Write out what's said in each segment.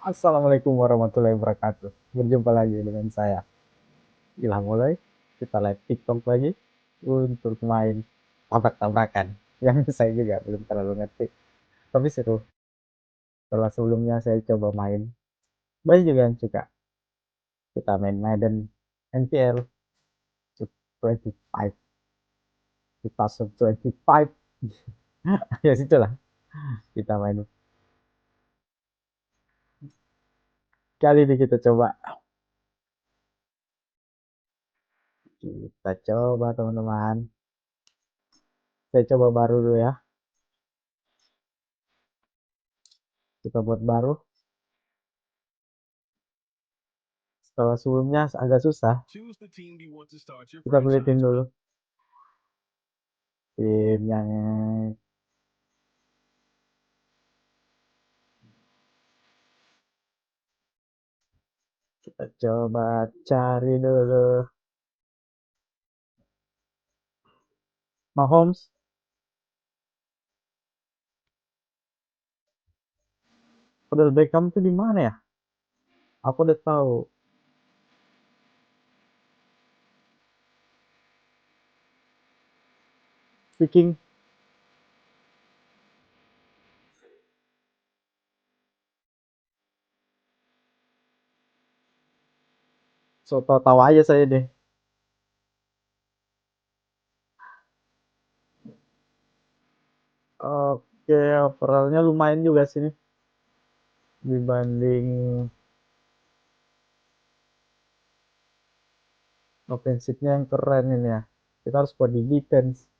Assalamualaikum warahmatullahi wabarakatuh. Berjumpa lagi dengan saya Ilham mulai. Kita live TikTok lagi untuk main tabrak-tabrakan. Yang saya juga belum terlalu ngerti, tapi seru. Setelah sebelumnya saya coba main, banyak juga yang suka. Kita main Madden NFL25, 2025. Ya situlah kita main. Kali ini kita coba. Kita coba teman-teman. Saya coba baru dulu ya. Kita buat baru. Setelah sebelumnya agak susah, kita pilih tim dulu. Tim yang kita coba cari dulu. Mahomes. Padahal Beckham tuh di mana ya? Aku udah tahu. Viking. So tahu aja saya deh. Oke, overallnya lumayan juga sini dibanding offensifnya yang keren ini ya. Kita harus buat di defense.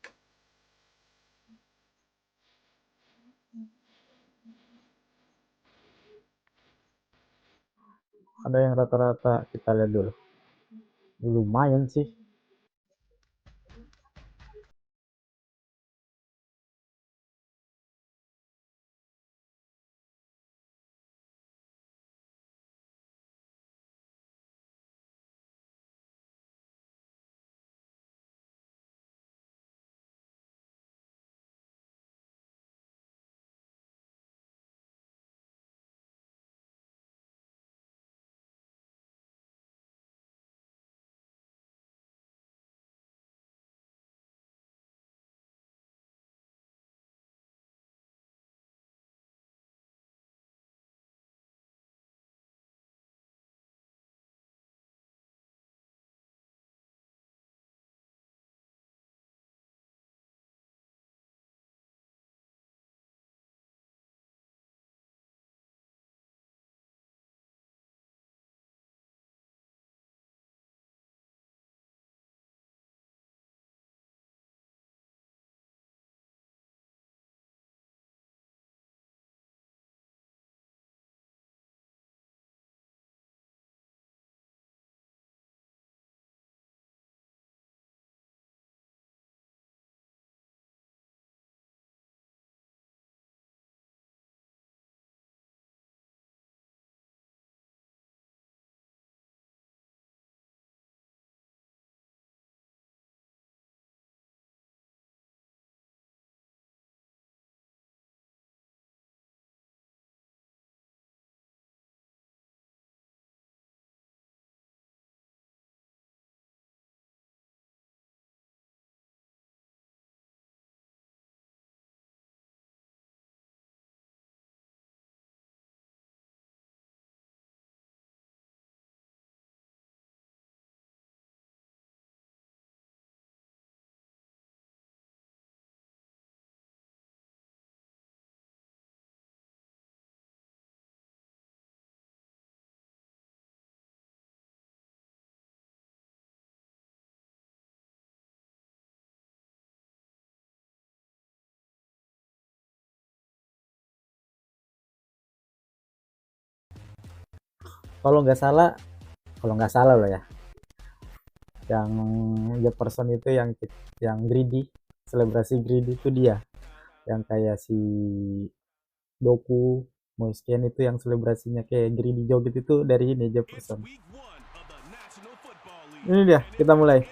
Ada yang rata-rata, kita lihat dulu. Lumayan sih. Kalau nggak salah, loh ya, yang the person itu yang greedy, selebrasi greedy itu dia, yang kayak si Doku Moisken itu yang selebrasinya kayak greedy joget itu dari ini the person. Ini dia, kita mulai.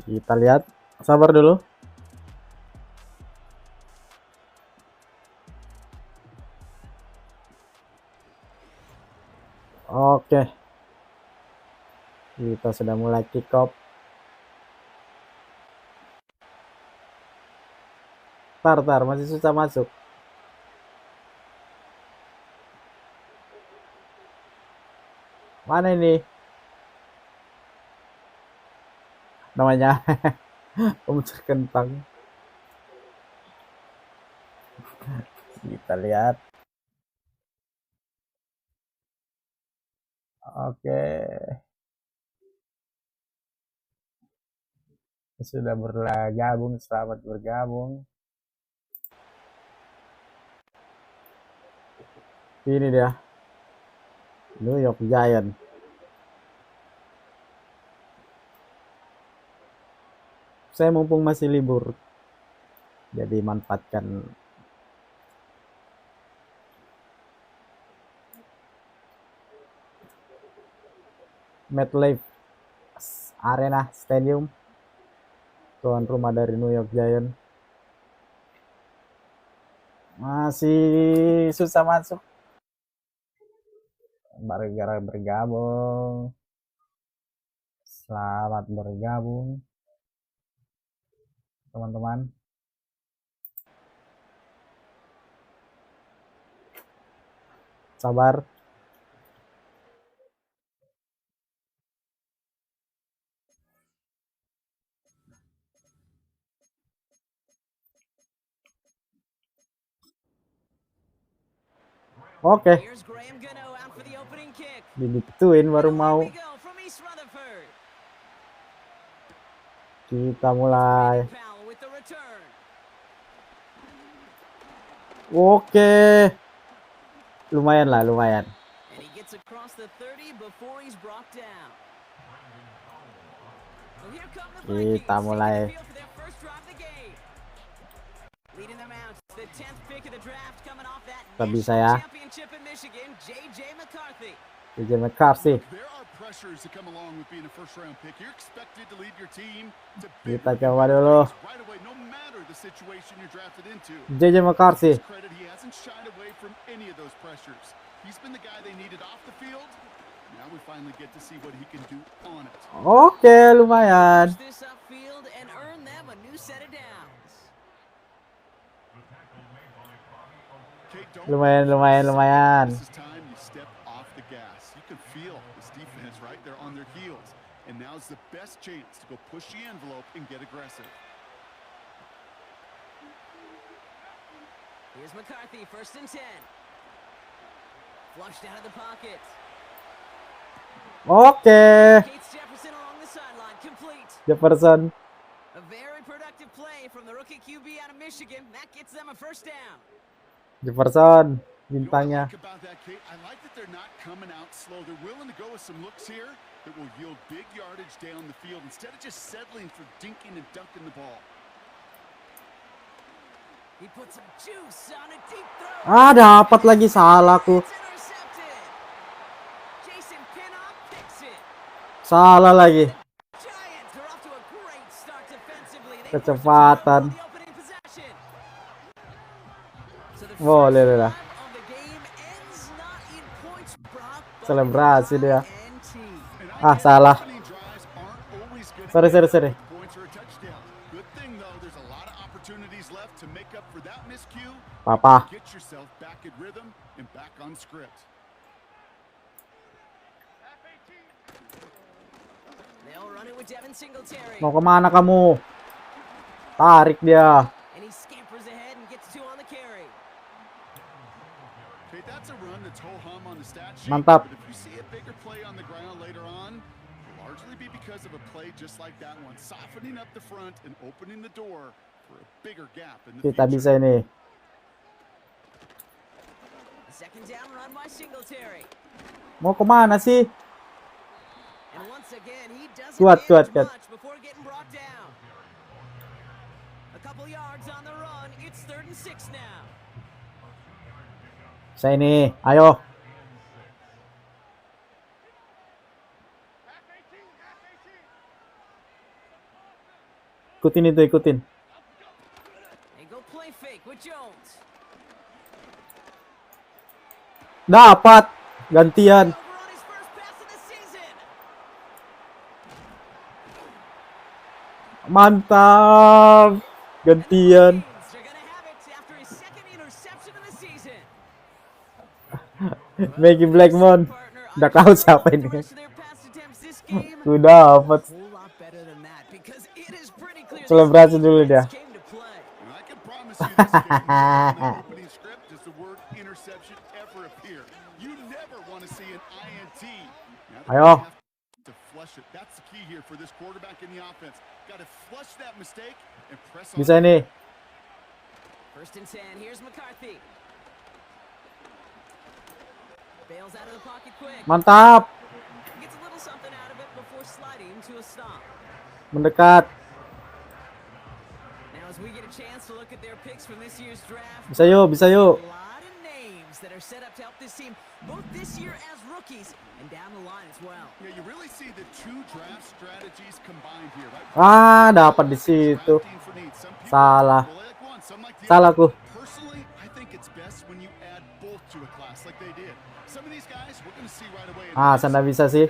Kita lihat Sabar dulu. Oke, kita sudah mulai kick off. Tar, masih susah masuk. Mana ini? Namanya komputer kentang. Kita lihat. Oke. Sudah bergabung, selamat bergabung. Ini dia. New York Giant. Saya mumpung masih libur. Jadi manfaatkan MetLife Arena Stadium, tuan rumah dari New York Giant. Masih susah masuk. Baru bergabung. Selamat bergabung, teman-teman. Sabar. Oke. Digituin baru mau. Kita mulai. Oke. Lumayan lah, lumayan. Kita mulai. Tapi saya JJ McCarthy. Kita coba dulu. JJ McCarthy. Oke, lumayan. Lumayan. And now's the best chance to go push the envelope and get aggressive. Here's McCarthy, 1st and 10. Flushed out of the pocket. Okay. Jefferson along the sideline, complete. Jefferson. A very productive play from the rookie QB out of Michigan. That gets them a 1st down. Jefferson, bintangnya. I like that they're not coming out slow. They're willing to go with some looks here that will yield big yardage down the field instead of just settling for dinking and dunking the ball. He put some juice on a deep throw. Dapat lagi, salah aku. Salah lagi. Kecepatan. Boleh lah. Selebrasi dia. Salah. Sorry. Papa. Mau kemana kamu? Tarik dia. Mantap. Kita bisa ini. Mau kemana sih? Kuat. Saya ini, ayo. Ikutin itu, ikutin. Dapat gantian. Mantap. Gantian. Maggie Blackmon. Udah tahu siapa ini. Udah dapat. Selebrasi dulu dia. Ayo. Bisa ini. Mantap. Mendekat. Bisa yuk, bisa yuk. Ah, dapat di situ. Salah. Salahku. Ah, sana bisa sih.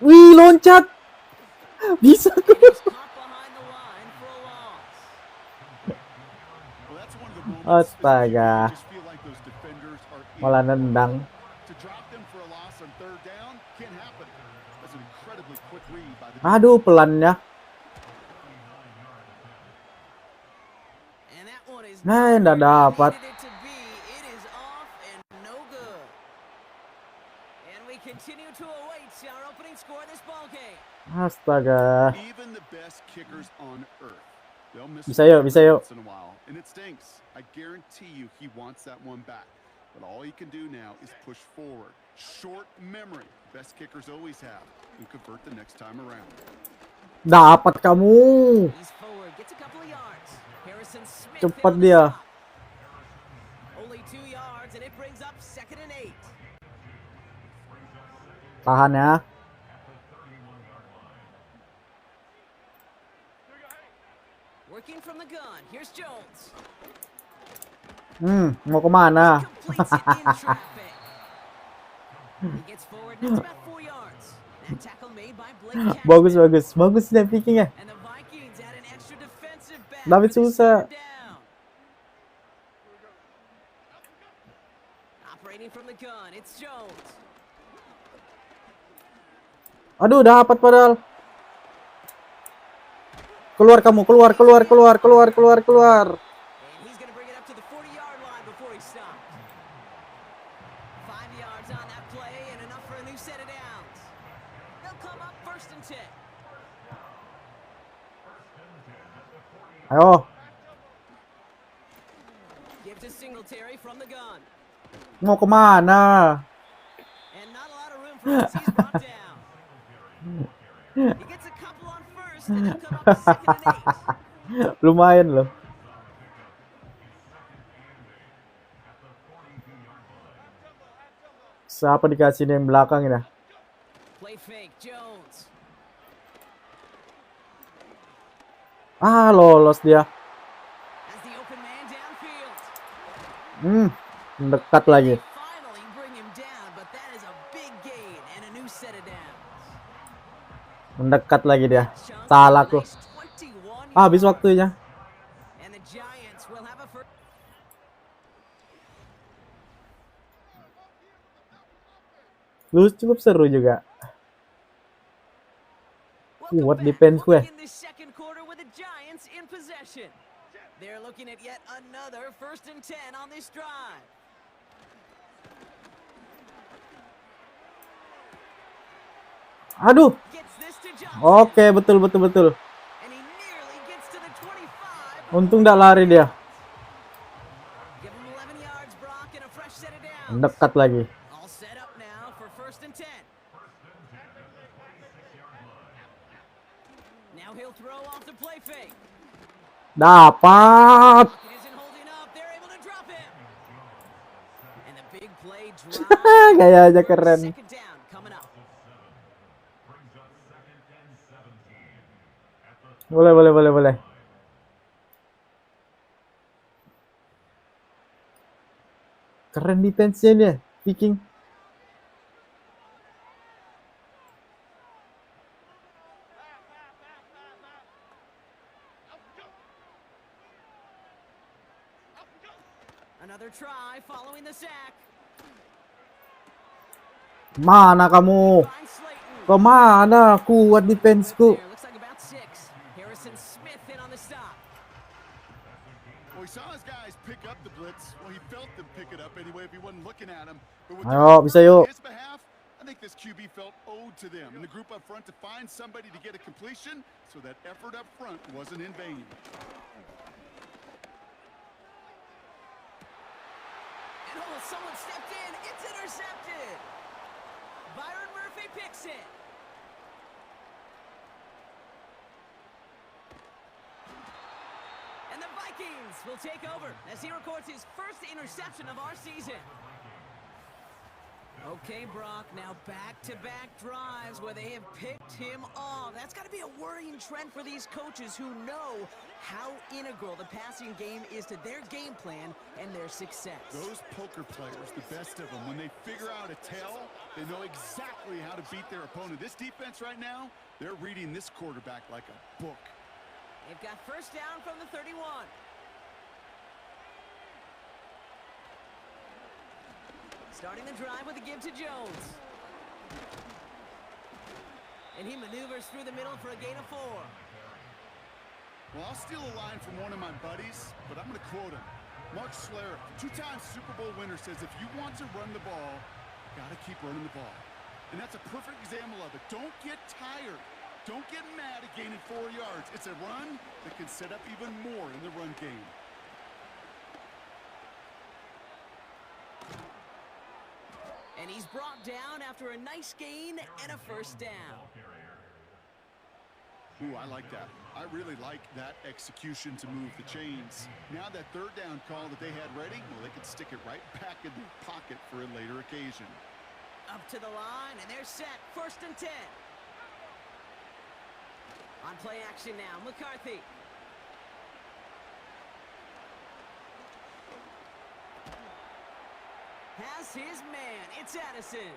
Wih, loncat. Bisa. Astaga. Malah nendang. Aduh, pelannya. Nah, enggak dapat. Astaga. Bisa yuk, bisa yuk. But all he can do now is push forward. Short memory, best kickers always have, and convert the next time around. Dapat kamu. Cepat dia. Tahan ya. Mau kemana? Bagus, bagus, bagus deh Viking ya. David susah. Aduh, dapat padahal. Keluar kamu, keluar, keluar, keluar, keluar, keluar, keluar. Ayo. Mau kemana? Lumayan loh. Siapa dikasih yang belakang ini? Ah, lolos dia. Dekat lagi. Mendekat lagi dia. Salahku. Habis waktunya. Lu cukup seru juga. What defense gue. Aduh. Oke, betul, betul, betul. Untung gak lari dia. Dekat lagi. Dapat. Gayanya keren. Boleh. Keren defense-nya dia, Viking. Mana kamu? Kemana? Kuat defense-ku. Ayo, bisa yuk. I think this QB felt owed to them and the group up front to find somebody to get a completion so that effort up front wasn't in vain. And oh, someone stepped in. It's intercepted. Byron Murphy picks it. And the Vikings will take over as he records his first interception of our season. Okay, Brock, now back-to-back drives where they have picked him off. That's got to be a worrying trend for these coaches who know how integral the passing game is to their game plan and their success. Those poker players, the best of them, when they figure out a tell, they know exactly how to beat their opponent. This defense right now, they're reading this quarterback like a book. They've got first down from the 31. Starting the drive with a give to Jones. And he maneuvers through the middle for a gain of 4. Well, I'll steal a line from one of my buddies, but I'm going to quote him. Mark Schlereth, two-time Super Bowl winner, says if you want to run the ball, you got to keep running the ball. And that's a perfect example of it. Don't get tired. Don't get mad at gaining 4 yards. It's a run that can set up even more in the run game. And he's brought down after a nice gain and a first down. Ooh, I like that. I really like that execution to move the chains. Now that third down call that they had ready, well, they could stick it right back in their pocket for a later occasion. Up to the line, and they're set. First and 10. On play action now, McCarthy. Has his man. It's Addison.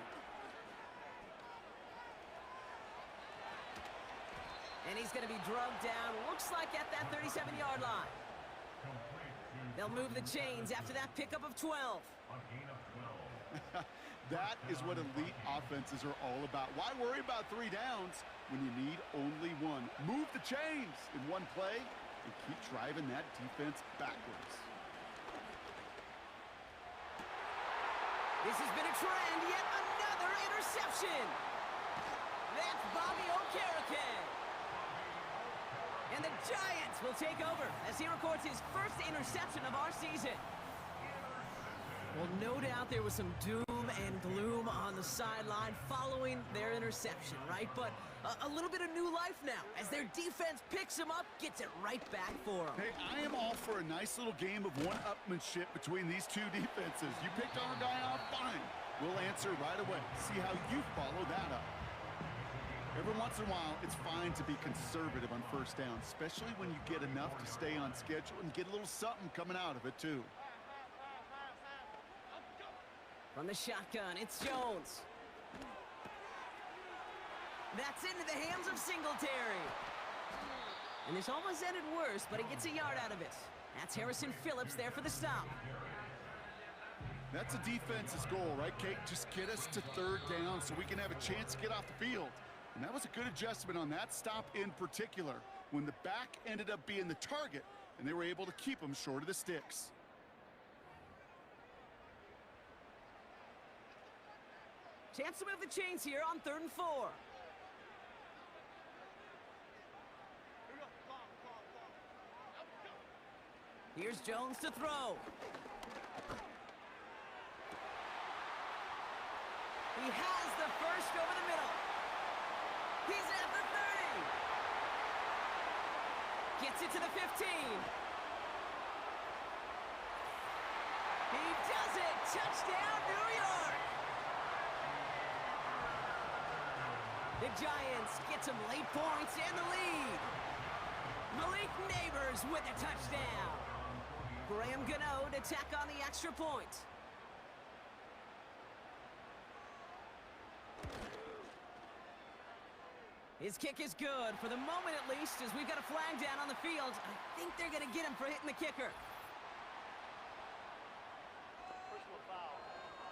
And he's going to be drugged down, looks like at that 37-yard line. They'll move the chains after that pickup of 12. That is what elite offenses are all about. Why worry about 3 downs when you need only 1? Move the chains in one play and keep driving that defense backwards. This has been a trend, yet another interception. That's Bobby Okereke. And the Giants will take over as he records his first interception of our season. Well, no doubt there was some doom and gloom on the sideline following their interception, right? But a little bit of new life now as their defense picks him up, gets it right back for him. Hey, I am all for a nice little game of one-upmanship between these two defenses. You picked our guy off, fine. We'll answer right away. See how you follow that up. Every once in a while, it's fine to be conservative on first down, especially when you get enough to stay on schedule and get a little something coming out of it, too. From the shotgun, it's Jones. That's into the hands of Singletary. And this almost ended worse, but he gets a yard out of it. That's Harrison Phillips there for the stop. That's a defense's goal, right, Kate? Just get us to third down so we can have a chance to get off the field. And that was a good adjustment on that stop in particular, when the back ended up being the target, and they were able to keep him short of the sticks. Chance to move the chains here on 3rd and 4. Here's Jones to throw. He has the first over the middle. He's at the 30. Gets it to the 15. He does it! Touchdown, New York! The Giants get some late points and the lead. Malik Neighbors with a touchdown. Graham Gano to tack on the extra point. His kick is good, for the moment at least, as we've got a flag down on the field. I think they're going to get him for hitting the kicker. Personal foul.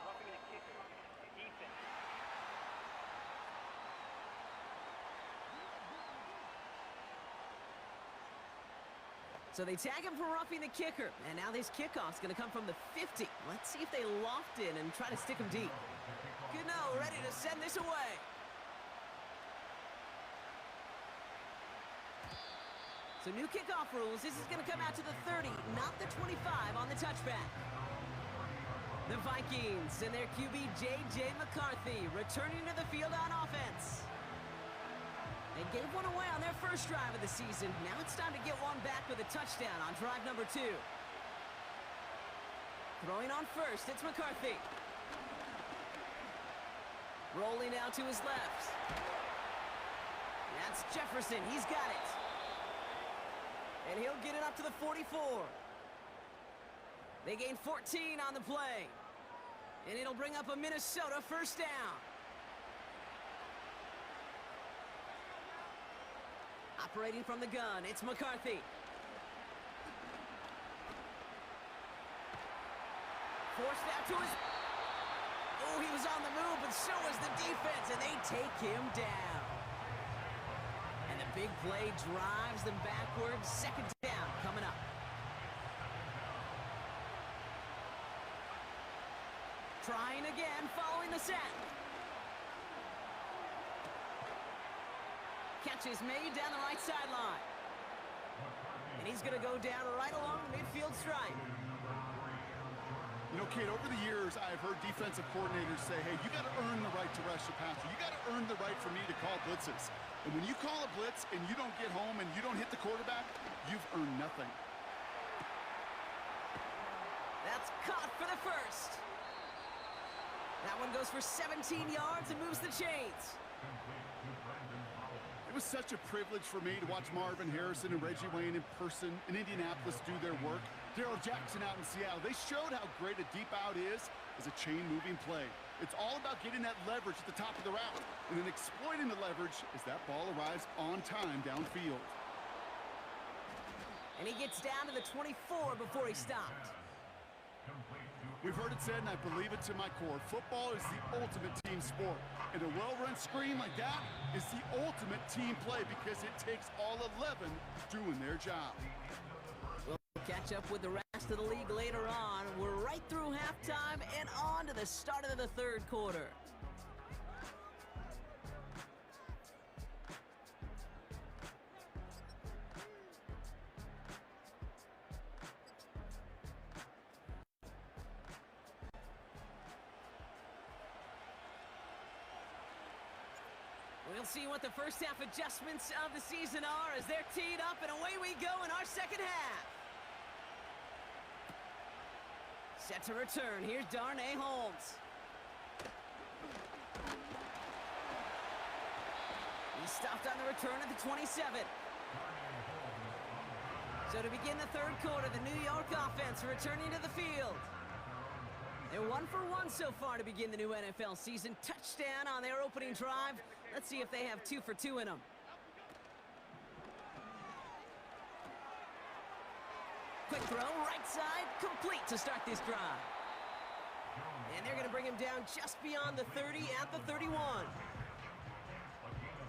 Roughing the kicker. Defense. So they tag him for roughing the kicker, and now this kickoff's going to come from the 50. Let's see if they loft in and try to stick him deep. Gano ready to send this away. So new kickoff rules. This is going to come out to the 30, not the 25 on the touchback. The Vikings and their QB J.J. McCarthy returning to the field on offense. They gave one away on their first drive of the season. Now it's time to get one back with a touchdown on drive number 2. Throwing on first, it's McCarthy. Rolling out to his left. That's Jefferson. He's got it. And he'll get it up to the 44. They gain 14 on the play. And it'll bring up a Minnesota first down. Operating from the gun, it's McCarthy. Forced out to his... Oh, he was on the move, but so was the defense, and they take him down. And the big play drives them backwards. Second down coming up. Trying again, following the sack. Catch is made down the right sideline. And he's going to go down right along the midfield stripe. You know, Kate, over the years, I've heard defensive coordinators say, hey, you got to earn the right to rush the passer. You got to earn the right for me to call blitzes. And when you call a blitz and you don't get home and you don't hit the quarterback, you've earned nothing. That's caught for the first. That one goes for 17 yards and moves the chains. It was such a privilege for me to watch Marvin Harrison and Reggie Wayne in person in Indianapolis do their work. Darrell Jackson out in Seattle. They showed how great a deep out is as a chain-moving play. It's all about getting that leverage at the top of the route and then exploiting the leverage as that ball arrives on time downfield. And he gets down to the 24 before he stopped. We've heard it said, and I believe it to my core, football is the ultimate team sport. And a well-run screen like that is the ultimate team play because it takes all 11 doing their job. We'll catch up with the rest of the league later on. We're right through halftime and on to the start of the third quarter. We'll see what the first half adjustments of the season are as they're teed up, and away we go in our second half. Set to return. Here's Darnay Holmes. He stopped on the return at the 27. So to begin the third quarter, the New York offense returning to the field. They're 1 for 1 so far to begin the new NFL season. Touchdown on their opening drive. Let's see if they have 2 for 2 in them. Quick throw, right side, complete to start this drive. And they're going to bring him down just beyond the 30 at the 31. Well,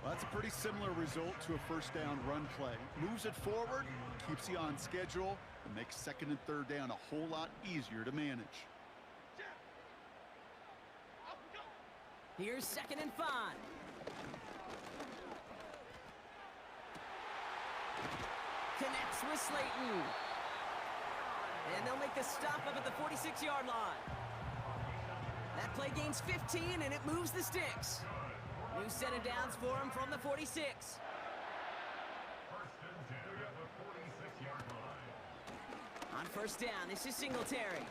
that's a pretty similar result to a first down run play. Moves it forward, keeps you on schedule, and makes second and third down a whole lot easier to manage. Here's 2nd and 5. Connects with Slayton. And they'll make the stop up at the 46-yard line. That play gains 15, and it moves the sticks. New set of downs for him from the 46. On first down, this is Singletary.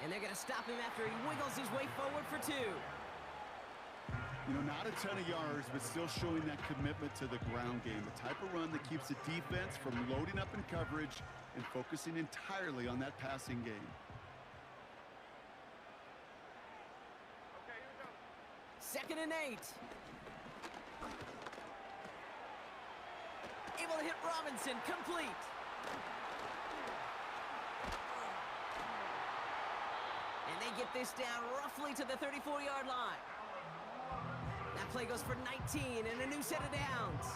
And they're going to stop him after he wiggles his way forward for 2. You know, not a ton of yards, but still showing that commitment to the ground game. The type of run that keeps the defense from loading up in coverage and focusing entirely on that passing game. Okay, here we go. 2nd and 8. Able to hit Robinson, complete. And they get this down roughly to the 34-yard line. That play goes for 19 and a new set of downs.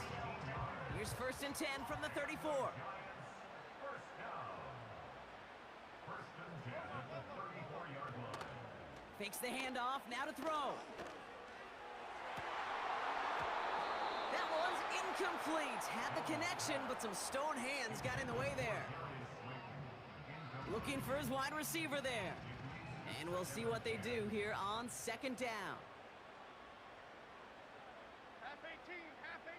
Here's 1st and 10 from the 34. Fakes the handoff, now to throw. That one's incomplete. Had the connection, but some stone hands got in the way there. Looking for his wide receiver there. And we'll see what they do here on 2nd down. Half 18, half 18.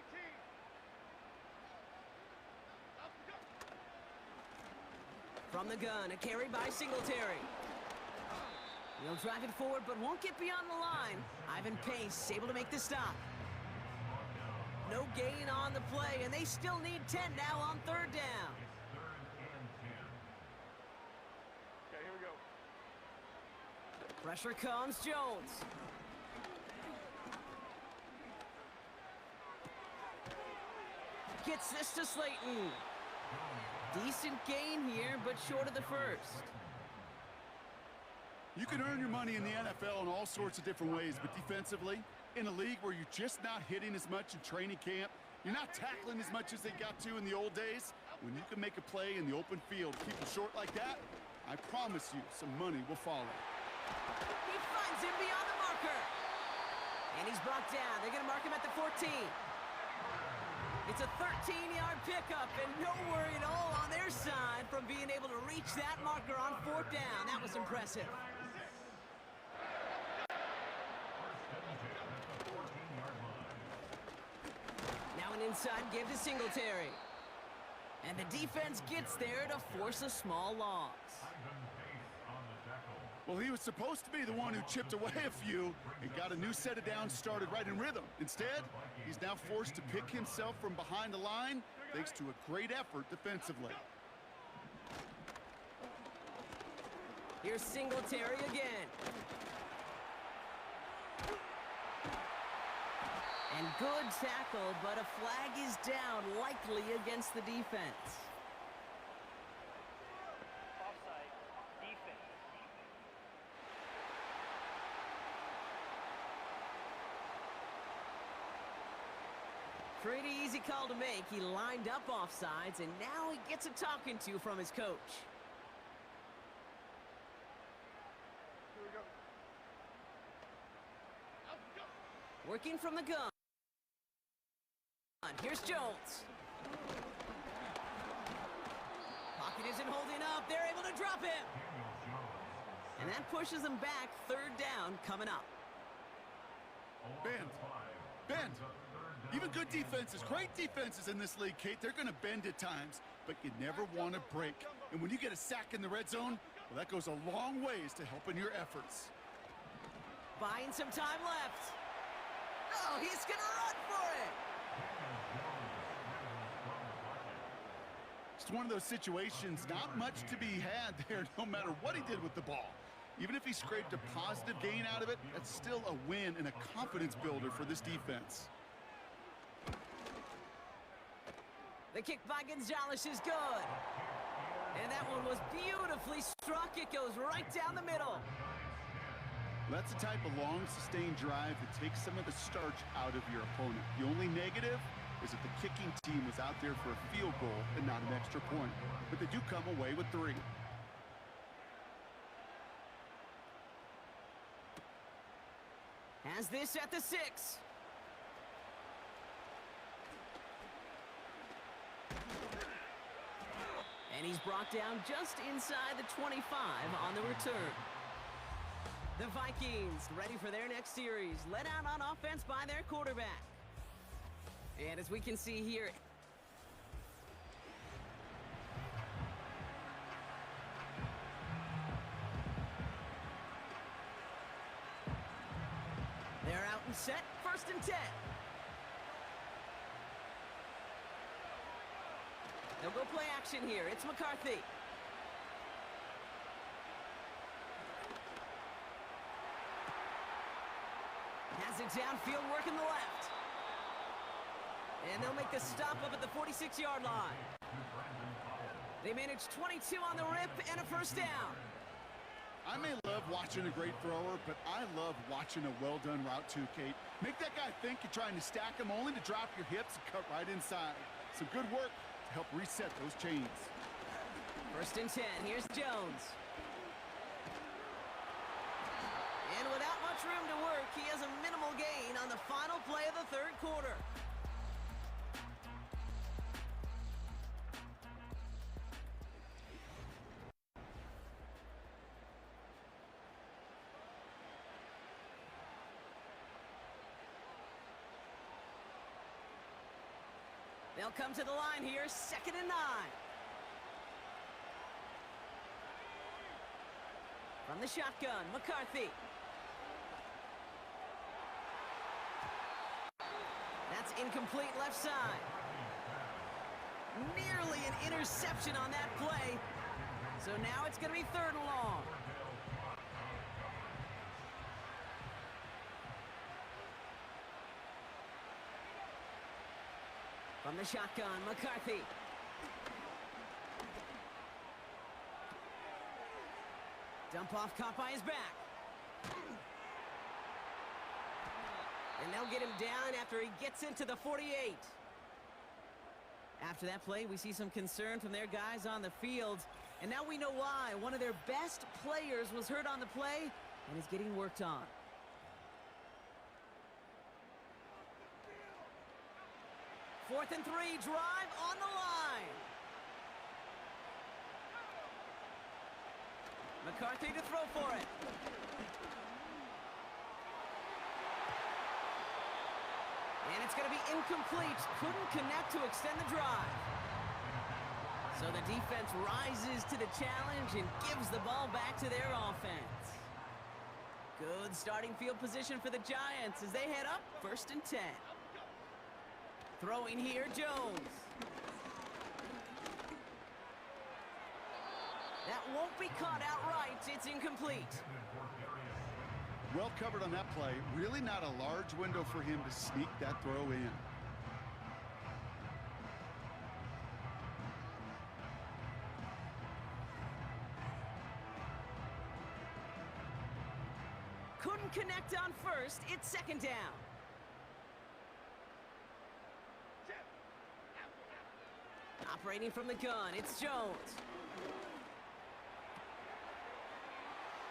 Up we go. From the gun, a carry by Singletary. He'll drive it forward, but won't get beyond the line. Ivan Pace able to make the stop. No gain on the play, and they still need 10 now on 3rd down. Okay, here we go. Pressure comes, Jones. Gets this to Slayton. Decent gain here, but short of the 1st. You can earn your money in the NFL in all sorts of different ways, but defensively, in a league where you're just not hitting as much in training camp, you're not tackling as much as they got to in the old days, when you can make a play in the open field, keep it short like that, I promise you some money will follow. He finds him beyond the marker. And he's brought down. They're going to mark him at the 14. It's a 13-yard pickup, and no worry at all on their side from being able to reach that marker on 4th down. That was impressive. Now an inside give to Singletary. And the defense gets there to force a small loss. Well, he was supposed to be the one who chipped away a few and got a new set of downs started right in rhythm. Instead, he's now forced to pick himself from behind the line thanks to a great effort defensively. Here's Singletary again. And good tackle, but a flag is down, likely against the defense. Offside. Defense. Pretty easy call to make. He lined up offsides, and now he gets a talking to from his coach. Here we go. Up we go. Working from the gun. Here's Jones. Pocket isn't holding up. They're able to drop him. And that pushes them back. 3rd down coming up. Bend. Bend. Even good defenses, great defenses in this league, Kate, they're going to bend at times, but you never want to break. And when you get a sack in the red zone, well, that goes a long ways to helping your efforts. Buying some time left. Oh, he's going to run for it. It's one of those situations, not much to be had there no matter what he did with the ball. Even if he scraped a positive gain out of it, that's still a win and a confidence builder for this defense. The kick by Gonzalez is good. And that one was beautifully struck. It goes right down the middle. That's the type of long, sustained drive that takes some of the starch out of your opponent. The only negative is that the kicking team was out there for a field goal and not an extra point. But they do come away with 3. Has this at the 6. And he's brought down just inside the 25 on the return. The Vikings ready for their next series, led out on offense by their quarterback. And as we can see here, and set, 1st and 10. They'll go play action here. It's McCarthy. Has it downfield, working the left. And they'll make the stop up at the 46-yard line. They managed 22 on the rip and a 1st down. I may love watching a great thrower, but I love watching a well-done route too, Kate. Make that guy think you're trying to stack him only to drop your hips and cut right inside. Some good work to help reset those chains. 1st and 10. Here's Jones. And without much room to work, he has a minimal gain on the final play of the 3rd quarter. They'll come to the line here, 2nd and 9. From the shotgun, McCarthy. That's incomplete left side. Nearly an interception on that play. So now it's going to be 3rd and long. From the shotgun, McCarthy. Dump off caught by his back. And they'll get him down after he gets into the 48. After that play, we see some concern from their guys on the field. And now we know why. One of their best players was hurt on the play and is getting worked on. Fourth and 3, drive on the line. McCarthy to throw for it. And it's going to be incomplete. Couldn't connect to extend the drive. So the defense rises to the challenge and gives the ball back to their offense. Good starting field position for the Giants as they head up 1st and 10. Throwing here, Jones. That won't be caught outright. It's incomplete. Well covered on that play. Really not a large window for him to sneak that throw in. Couldn't connect on 1st. It's 2nd down. Operating from the gun, it's Jones.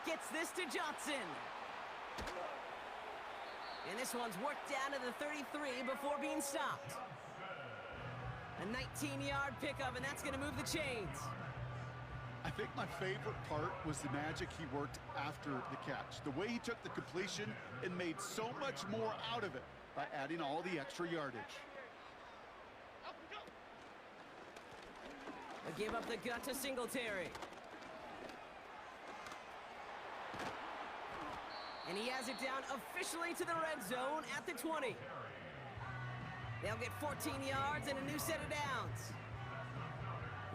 Gets this to Johnson. And this one's worked down to the 33 before being stopped. A 19-yard pickup, and that's going to move the chains. I think my favorite part was the magic he worked after the catch. The way he took the completion and made so much more out of it by adding all the extra yardage. They give up the gut to Singletary. And he has it down officially to the red zone at the 20. They'll get 14 yards and a new set of downs.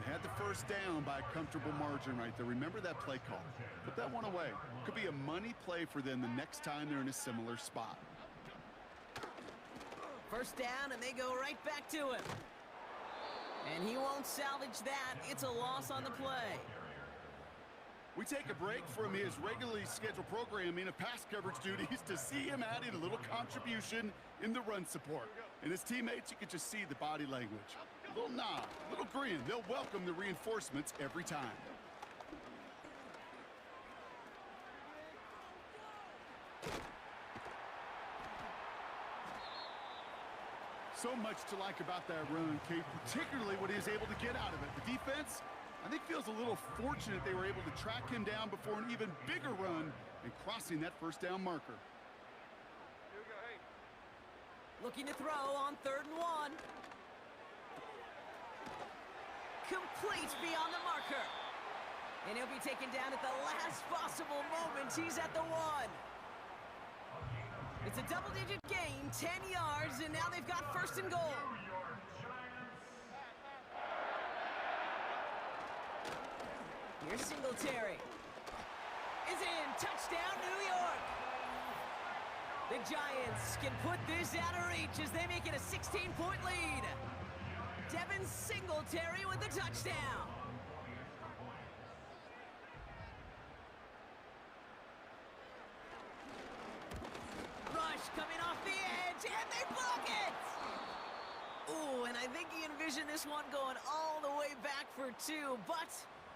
They had the 1st down by a comfortable margin right there. Remember that play call. Put that one away. Could be a money play for them the next time they're in a similar spot. 1st down, and they go right back to him. And he won't salvage that. It's a loss on the play. We take a break from his regularly scheduled programming of pass coverage duties to see him adding a little contribution in the run support. And his teammates, you can just see the body language. A little nod, a little grin. They'll welcome the reinforcements every time. So much to like about that run, Kate, particularly what he was able to get out of it. The defense, I think, feels a little fortunate they were able to track him down before an even bigger run and crossing that 1st down marker. Here we go, hey. Looking to throw on 3rd and 1. Complete beyond the marker. And he'll be taken down at the last possible moment. He's at the 1. It's a double-digit gain, 10 yards, and now they've got first and goal. Here's Singletary. Is in. Touchdown, New York. The Giants can put this out of reach as they make it a 16-point lead. Devin Singletary with the touchdown. Rush coming off the edge, and they block it! Ooh, and I think he envisioned this one going all the way back for two, but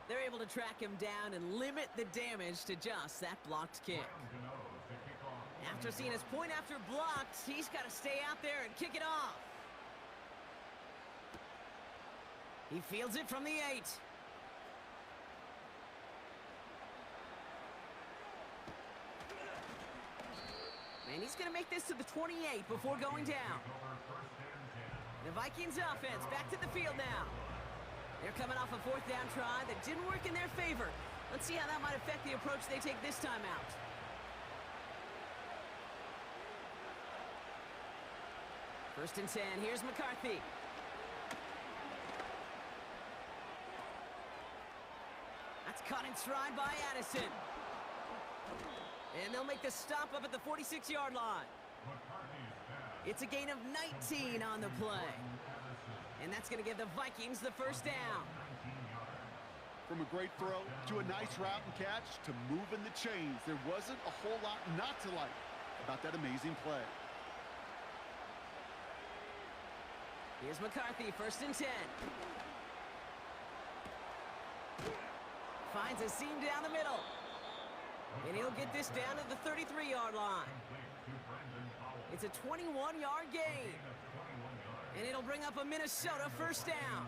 they're able to track him down and limit the damage to just that blocked kick. After seeing his point after blocked, he's got to stay out there and kick it off. He fields it from the 8. And he's going to make this to the 28 before going down. The Vikings offense back to the field now. They're coming off a fourth down try that didn't work in their favor. Let's see how that might affect the approach they take this time out. First and 10, here's McCarthy. That's caught in stride by Addison. And they'll make the stop up at the 46-yard line. It's a gain of 19 on the play. And that's going to give the Vikings the first down. From a great throw to a nice route and catch to moving the chains, there wasn't a whole lot not to like about that amazing play. Here's McCarthy, first and 10. Finds a seam down the middle. And he'll get this down to the 33-yard line. It's a 21-yard gain. And it'll bring up a Minnesota first down.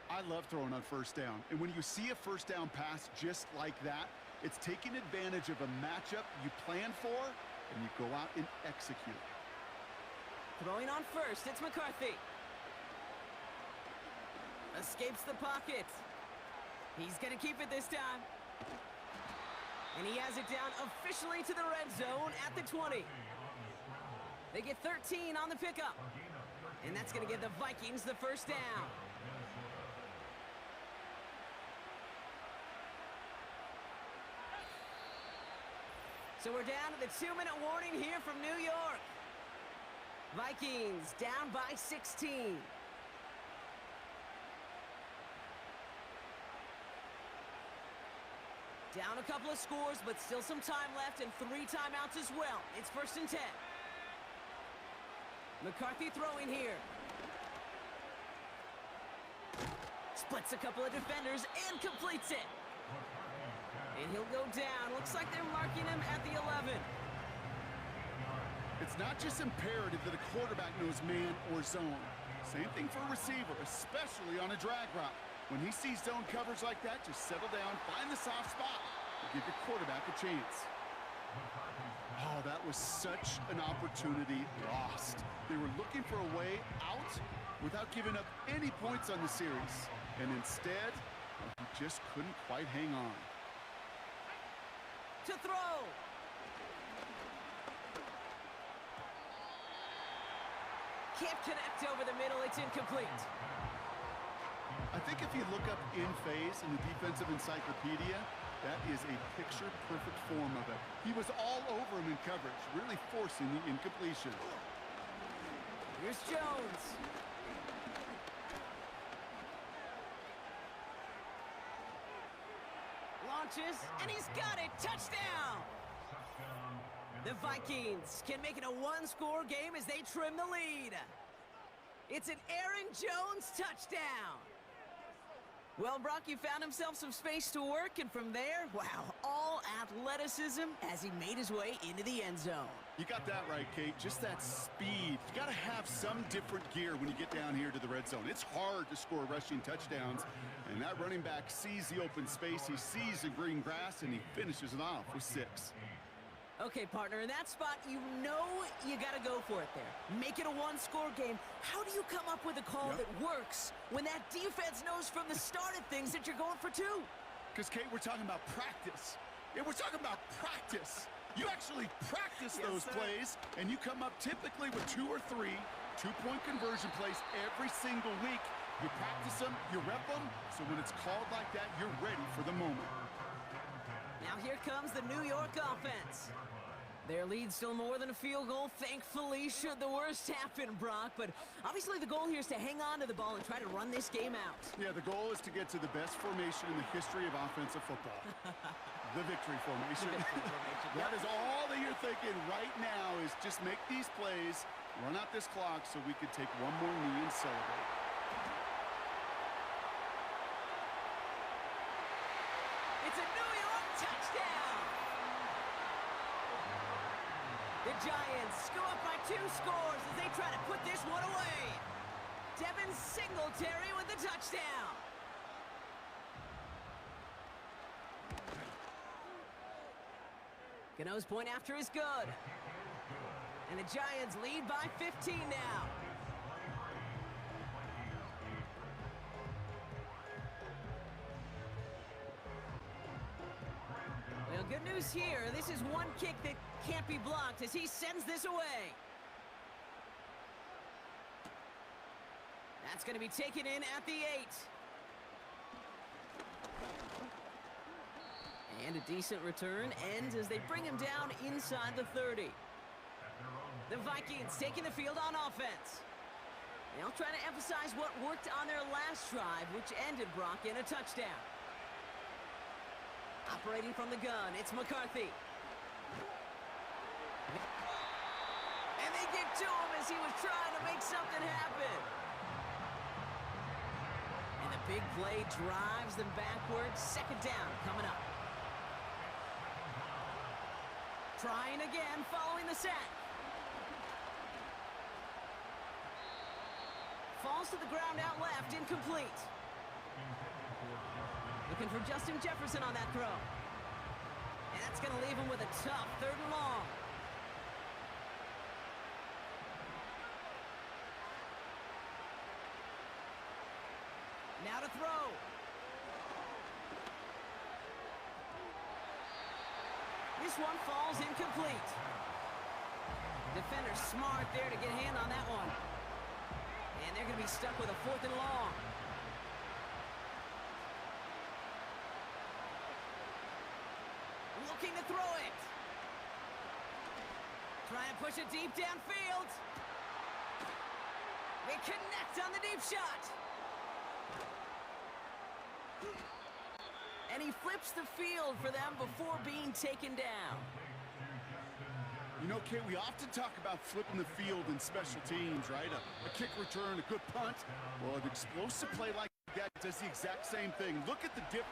I love throwing on first down. And when you see a first down pass just like that, it's taking advantage of a matchup you plan for, and you go out and execute. Throwing on first, it's McCarthy. Escapes the pocket. He's going to keep it this time. And he has it down officially to the red zone at the 20. They get 13 on the pickup. And that's going to give the Vikings the first down. So we're down to the 2-minute warning here from New York. Vikings down by 16. Down a couple of scores, but still some time left and 3 timeouts as well. It's first and 10. McCarthy throwing here. Splits a couple of defenders and completes it. And he'll go down. Looks like they're marking him at the 11. It's not just imperative that a quarterback knows man or zone. Same thing for a receiver, especially on a drag route. When he sees zone coverage like that, just settle down, find the soft spot, and give your quarterback a chance. Oh, that was such an opportunity lost. They were looking for a way out without giving up any points on the series. And instead, he just couldn't quite hang on. To throw. Can't connect over the middle. It's incomplete. I think if you look up in phase in the defensive encyclopedia, that is a picture-perfect form of it. He was all over him in coverage, really forcing the incompletion. Here's Jones. Launches, and he's got it. Touchdown! The Vikings can make it a one-score game as they trim the lead. It's an Aaron Jones touchdown. Well, Brock, he found himself some space to work, and from there, wow, all athleticism as he made his way into the end zone. You got that right, Kate. Just that speed. You got to have some different gear when you get down here to the red zone. It's hard to score rushing touchdowns, and that running back sees the open space, he sees the green grass, and he finishes it off with 6. Okay, partner, in that spot, you know you got to go for it there. Make it a one-score game. How do you come up with a call that works when that defense knows from the start of things that you're going for 2? Because, Kate, we're talking about practice. Yeah, we're talking about practice. You actually practice Yes, those sir. plays, and you come up typically with 2 or 3 two-point conversion plays every single week. You practice them, you rep them, so when it's called like that, you're ready for the moment. Now here comes the New York offense. Their lead still more than a field goal, thankfully, should the worst happen, Brock. But obviously the goal here is to hang on to the ball and try to run this game out. Yeah, the goal is to get to the best formation in the history of offensive football. The victory formation. That is all that you're thinking right now is just make these plays, run out this clock so we could take one more knee and celebrate. It's a New York touchdown! The Giants go up by 2 scores as they try to put this one away. Devin Singletary with the touchdown. Gano's point after is good. And the Giants lead by 15 now. Well, good news here. This is one kick that can't be blocked as he sends this away. That's going to be taken in at the 8. And a decent return ends as they bring him down inside the 30. The Vikings taking the field on offense. They'll try to emphasize what worked on their last drive, which ended, Brock, in a touchdown. Operating from the gun, it's McCarthy. And they get to him as he was trying to make something happen. And the big play drives them backwards. Second down coming up. Trying again following the sack. Falls to the ground out left, incomplete. Looking for Justin Jefferson on that throw. And that's going to leave him with a tough 3rd and long. Now to throw. This one falls incomplete. Defender smart there to get a hand on that one. And they're going to be stuck with a 4th and long. Looking to throw it. Trying to push it deep downfield. They connect on the deep shot. And he flips the field for them before being taken down. You know, Kate, we often talk about flipping the field in special teams, right? A kick return, a good punt. Well, an explosive play like that does the exact same thing. Look at the difference